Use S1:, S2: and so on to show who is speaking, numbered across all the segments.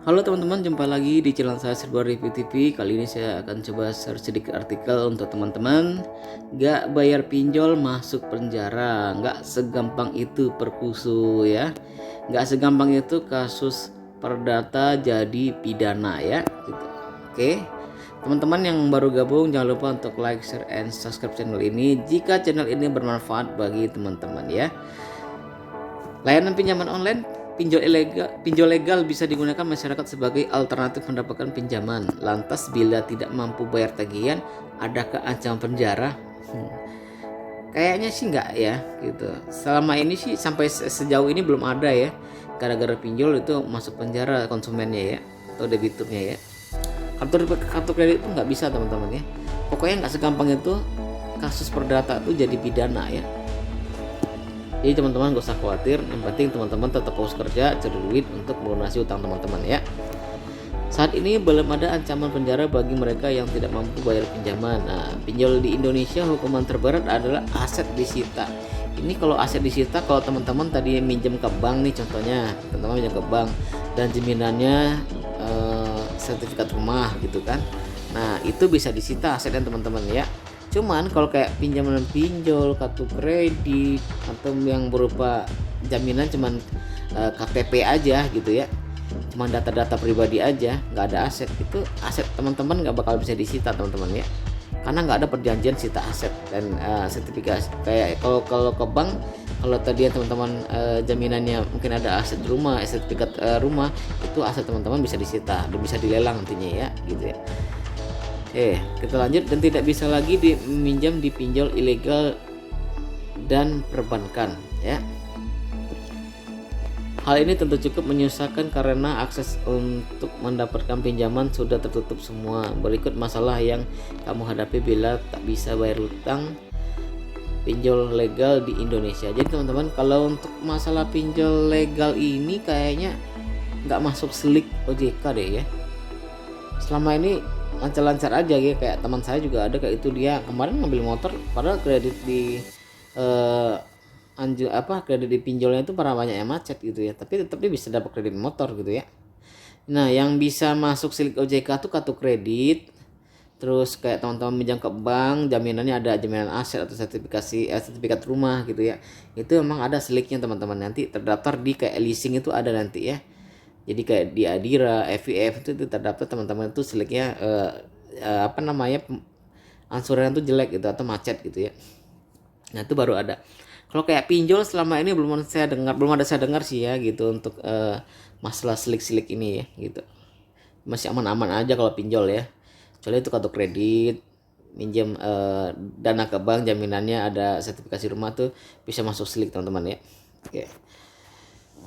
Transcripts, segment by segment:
S1: Halo teman-teman, jumpa lagi di channel saya Serba Review TV. Kali ini saya akan coba share sedikit artikel untuk teman-teman. Gak bayar pinjol masuk penjara, gak segampang itu perkusu ya. Gak segampang itu kasus perdata jadi pidana ya gitu. Oke, teman-teman yang baru gabung jangan lupa untuk like, share, and subscribe channel ini jika channel ini bermanfaat bagi teman-teman ya. Layanan pinjaman online pinjol legal bisa digunakan masyarakat sebagai alternatif mendapatkan pinjaman. Lantas bila tidak mampu bayar tagihan, adakah ancaman penjara? Kayaknya sih enggak ya gitu. Selama ini sih sampai sejauh ini belum ada ya. Gara-gara pinjol itu masuk penjara konsumennya ya atau debiturnya ya. Kartu kredit itu nggak bisa teman-teman ya. Pokoknya nggak segampang itu kasus perdata itu jadi pidana ya. Jadi teman-teman gak usah khawatir, yang penting teman-teman tetap fokus kerja, cari duit untuk melunasi utang teman-teman ya. Saat ini belum ada ancaman penjara bagi mereka yang tidak mampu bayar pinjaman. Nah, pinjol di Indonesia hukuman terberat adalah aset disita. Ini kalau aset disita, kalau teman-teman tadi minjem ke bank nih contohnya, teman-teman minjem ke bank dan jaminannya sertifikat rumah gitu kan. Nah, itu bisa disita asetnya teman-teman ya. Cuman kalau kayak pinjaman pinjol, kartu kredit atau yang berupa jaminan cuman KTP aja gitu ya, cuman data-data pribadi aja, nggak ada aset, itu aset teman-teman nggak bakal bisa disita teman-teman ya, karena nggak ada perjanjian sita aset dan sertifikasi. Kayak kalau ke bank, kalau tadi teman-teman jaminannya mungkin ada aset rumah, sertifikat rumah, itu aset teman-teman bisa disita dan bisa dilelang nantinya ya gitu ya. Kita lanjut. Dan tidak bisa lagi meminjam di pinjol ilegal dan perbankan ya. Hal ini tentu cukup menyusahkan karena akses untuk mendapatkan pinjaman sudah tertutup semua. Berikut masalah yang kamu hadapi bila tak bisa bayar utang pinjol legal di Indonesia. Jadi teman-teman, kalau untuk masalah pinjol legal ini kayaknya nggak masuk slik OJK deh ya. Selama ini lancar-lancar aja ya, kayak teman saya juga ada kayak itu, dia kemarin ngambil motor padahal kredit di kredit di pinjolnya itu para banyak yang macet gitu ya, tapi tetap dia bisa dapat kredit motor gitu ya. Nah, yang bisa masuk silik OJK tuh kartu kredit, terus kayak teman-teman minjam ke bank, jaminannya ada jaminan aset atau sertifikat rumah gitu ya, itu memang ada siliknya teman-teman, nanti terdaftar di kayak leasing itu ada nanti ya. Jadi kayak di Adira, FIF itu terdaftar teman-teman, itu seliknya angsurannya itu jelek gitu atau macet gitu ya. Nah, itu baru ada. Kalau kayak pinjol selama ini belum ada saya dengar sih ya gitu untuk masalah selik-selik ini ya gitu. Masih aman-aman aja kalau pinjol ya. Kecuali itu kartu kredit, minjem dana ke bank, jaminannya ada sertifikasi rumah tuh bisa masuk selik teman-teman ya. Oke.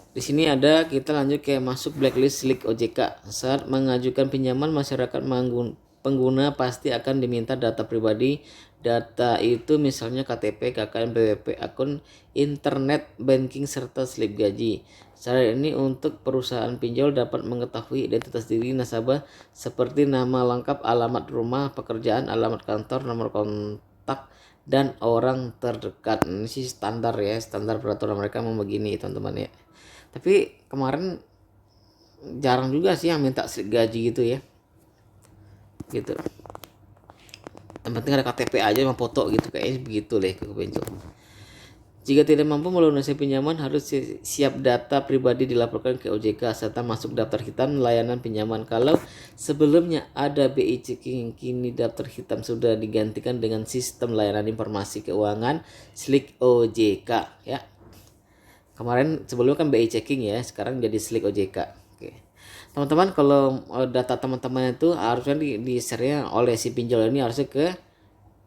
S1: Di sini ada, kita lanjut ke masuk blacklist slik OJK. Saat mengajukan pinjaman, masyarakat pengguna pasti akan diminta data pribadi. Data itu misalnya KTP, KKM, BWP, akun internet banking serta slip gaji. Cara ini untuk perusahaan pinjol dapat mengetahui identitas diri nasabah seperti nama lengkap, alamat rumah, pekerjaan, alamat kantor, nomor kontak, dan orang terdekat. Ini sih standar ya, standar peraturan mereka mau begini teman-teman ya. Tapi kemarin jarang juga sih yang minta slip gaji gitu ya gitu. Yang penting ada KTP aja sama foto gitu, kayaknya begitu deh ke pinjol. Jika tidak mampu melunasi pinjaman, harus siap data pribadi dilaporkan ke OJK serta masuk daftar hitam layanan pinjaman. Kalau sebelumnya ada BI Checking, kini daftar hitam sudah digantikan dengan sistem layanan informasi keuangan slik OJK ya. Kemarin sebelumnya kan BI Checking ya, sekarang jadi slik OJK. Oke. Teman-teman, kalau data teman-teman itu harusnya di-share oleh si pinjol ini harusnya ke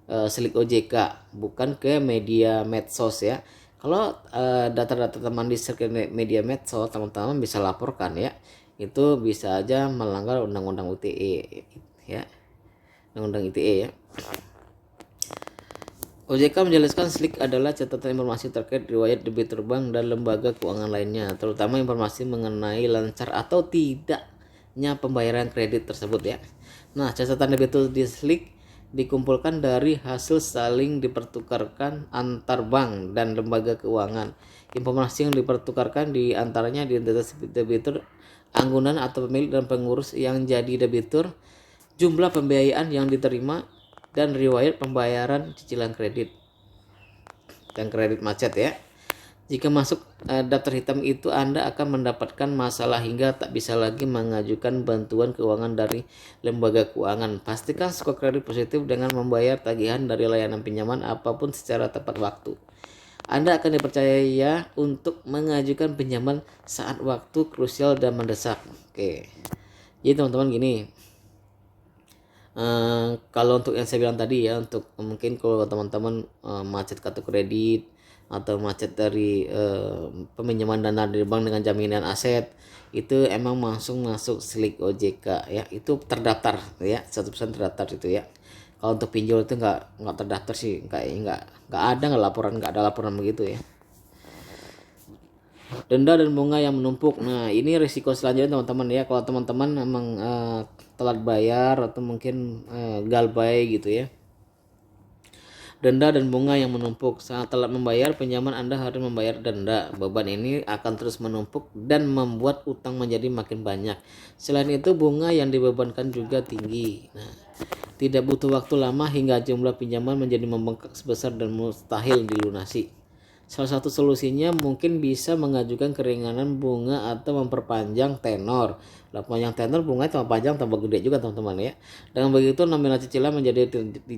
S1: slik OJK, bukan ke media medsos ya. Kalau data-data teman di-share ke media medsos, teman-teman bisa laporkan ya. Itu bisa aja melanggar undang-undang ITE ya. Undang-undang ITE ya. OJK menjelaskan slik adalah catatan informasi terkait riwayat debitur bank dan lembaga keuangan lainnya, terutama informasi mengenai lancar atau tidaknya pembayaran kredit tersebut ya. Nah, catatan debitur di slik dikumpulkan dari hasil saling dipertukarkan antar bank dan lembaga keuangan. Informasi yang dipertukarkan di antaranya identitas debitur anggunan atau pemilik dan pengurus yang jadi debitur, jumlah pembiayaan yang diterima, dan riwayat pembayaran cicilan kredit dan kredit macet ya. Jika masuk daftar hitam itu, Anda akan mendapatkan masalah hingga tak bisa lagi mengajukan bantuan keuangan dari lembaga keuangan. Pastikan skor kredit positif dengan membayar tagihan dari layanan pinjaman apapun secara tepat waktu. Anda akan dipercaya untuk mengajukan pinjaman saat waktu krusial dan mendesak. Oke. Jadi teman-teman gini. Kalau untuk yang saya bilang tadi ya, untuk mungkin kalau teman-teman macet kartu kredit atau macet dari peminjaman dana dari bank dengan jaminan aset, itu emang langsung masuk slik OJK ya, itu terdaftar ya, 100% terdaftar itu ya. Kalau untuk pinjol itu nggak terdaftar sih, nggak ada laporan begitu ya. Denda dan bunga yang menumpuk. Nah, ini risiko selanjutnya teman-teman ya. Kalau teman-teman memang telat bayar atau mungkin galbay gitu ya. Denda dan bunga yang menumpuk. Saat telat membayar pinjaman, Anda harus membayar denda. Beban ini akan terus menumpuk dan membuat utang menjadi makin banyak. Selain itu, bunga yang dibebankan juga tinggi. Nah, tidak butuh waktu lama hingga jumlah pinjaman menjadi membengkak sebesar dan mustahil dilunasi. Salah satu solusinya mungkin bisa mengajukan keringanan bunga atau memperpanjang tenor. Lah, panjang tenor, bunga tambah panjang tambah gede juga teman-teman ya. Dengan begitu nominal cicilan menjadi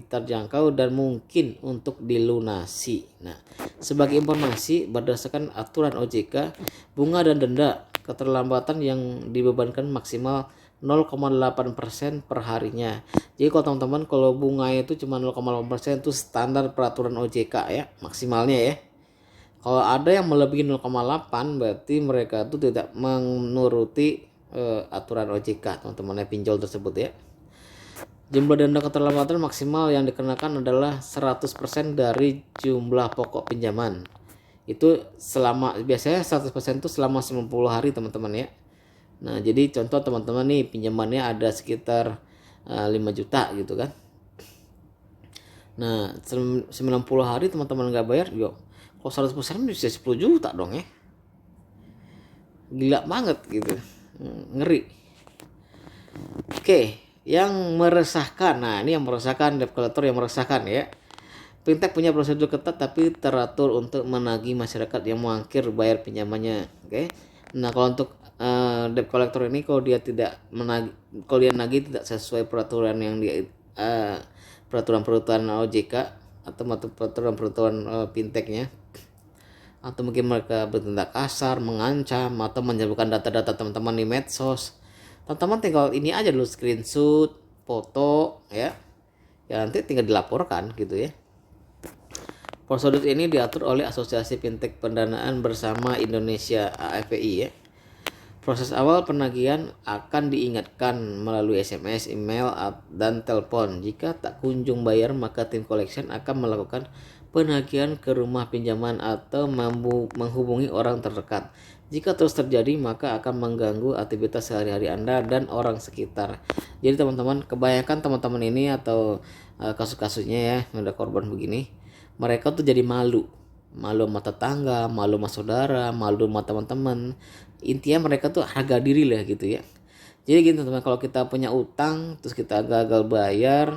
S1: terjangkau dan mungkin untuk dilunasi. Nah, sebagai informasi, berdasarkan aturan OJK, bunga dan denda keterlambatan yang dibebankan maksimal 0,8% per harinya. Jadi kalau teman-teman, kalau bunga itu cuma 0,8% itu standar peraturan OJK ya, maksimalnya ya. Kalau ada yang melebihi 0,8 berarti mereka itu tidak menuruti aturan OJK teman-teman pinjol tersebut ya. Jumlah denda keterlambatan maksimal yang dikenakan adalah 100% dari jumlah pokok pinjaman. Itu biasanya 100% itu selama 90 hari teman-teman ya. Nah, jadi contoh teman-teman nih pinjamannya ada sekitar 5 juta gitu kan. Nah, 90 hari teman-teman nggak bayar, yuk. Kalau 100% bisa 10 juta dong ya. Gila banget gitu. Ngeri. Oke, yang meresahkan. Nah, ini yang meresahkan, debt collector yang meresahkan ya. Fintech punya prosedur ketat tapi teratur untuk menagih masyarakat yang mengangkir bayar pinjamannya. Oke. Nah, kalau untuk debt collector ini kalau dia tidak menagih, kalau dia nagih tidak sesuai peraturan yang dia peraturan OJK atau peraturan fintechnya, atau mungkin mereka bertindak kasar, mengancam, atau menyebutkan data-data teman-teman di medsos, teman-teman tinggal ini aja dulu, screenshot, foto ya nanti tinggal dilaporkan gitu ya. Prosedur ini diatur oleh Asosiasi Fintech Pendanaan Bersama Indonesia (AFPI) ya. Proses awal penagihan akan diingatkan melalui SMS, email, dan telepon. Jika tak kunjung bayar, maka tim collection akan melakukan penagihan ke rumah pinjaman atau menghubungi orang terdekat. Jika terus terjadi, maka akan mengganggu aktivitas sehari-hari Anda dan orang sekitar. Jadi teman-teman, kebanyakan teman-teman ini atau kasus-kasusnya ya, ada korban begini, mereka tuh jadi malu sama tetangga, malu sama saudara, malu sama teman-teman. Intinya mereka tuh harga diri lah gitu ya. Jadi gini teman-teman, kalau kita punya utang terus kita gagal bayar,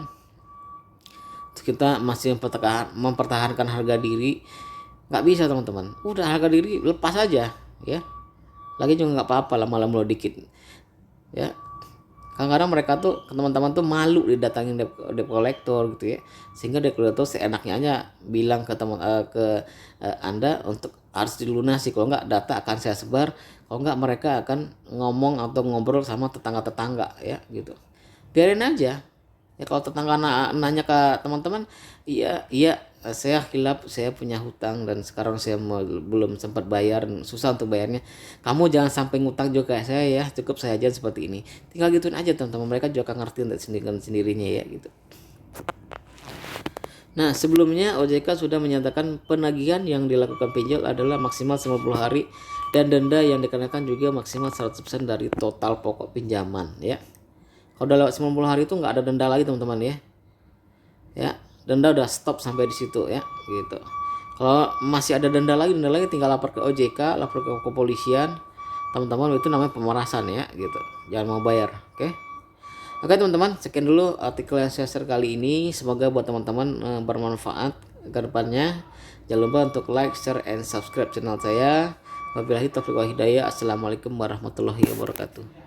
S1: terus kita masih mempertahankan harga diri, nggak bisa teman-teman. Udah harga diri lepas aja ya. Lagi juga nggak apa-apa, lama-lama dikit ya. Kadang-kadang mereka tuh teman-teman tuh malu didatangin debt collector gitu ya, sehingga debt collector seenaknya aja bilang ke Anda untuk harus dilunasi, kalau nggak data akan saya sebar, kalau nggak mereka akan ngomong atau ngobrol sama tetangga-tetangga ya gitu. Biarin aja ya, kalau tetangga nanya ke teman-teman, iya saya hilap, saya punya hutang dan sekarang saya belum sempat bayar, susah untuk bayarnya. Kamu jangan sampai ngutang juga kayak saya ya, cukup saya aja seperti ini. Tinggal gituin aja teman-teman, mereka juga akan ngerti untuk sendirinya ya gitu. Nah, sebelumnya OJK sudah menyatakan penagihan yang dilakukan pinjol adalah maksimal 90 hari dan denda yang dikenakan juga maksimal 100% dari total pokok pinjaman ya. Kalau udah lewat 90 hari itu nggak ada denda lagi teman-teman ya. Ya, denda udah stop sampai di situ ya gitu. Kalau masih ada denda lagi tinggal lapor ke OJK, lapor ke kepolisian. teman-teman, itu namanya pemerasan ya gitu. Jangan mau bayar. Oke teman-teman, sekian dulu artikel yang saya share kali ini. Semoga buat teman-teman bermanfaat ke depannya. Jangan lupa untuk like, share, and subscribe channel saya. Wabillahi taufiq wal hidayah. Assalamualaikum warahmatullahi wabarakatuh.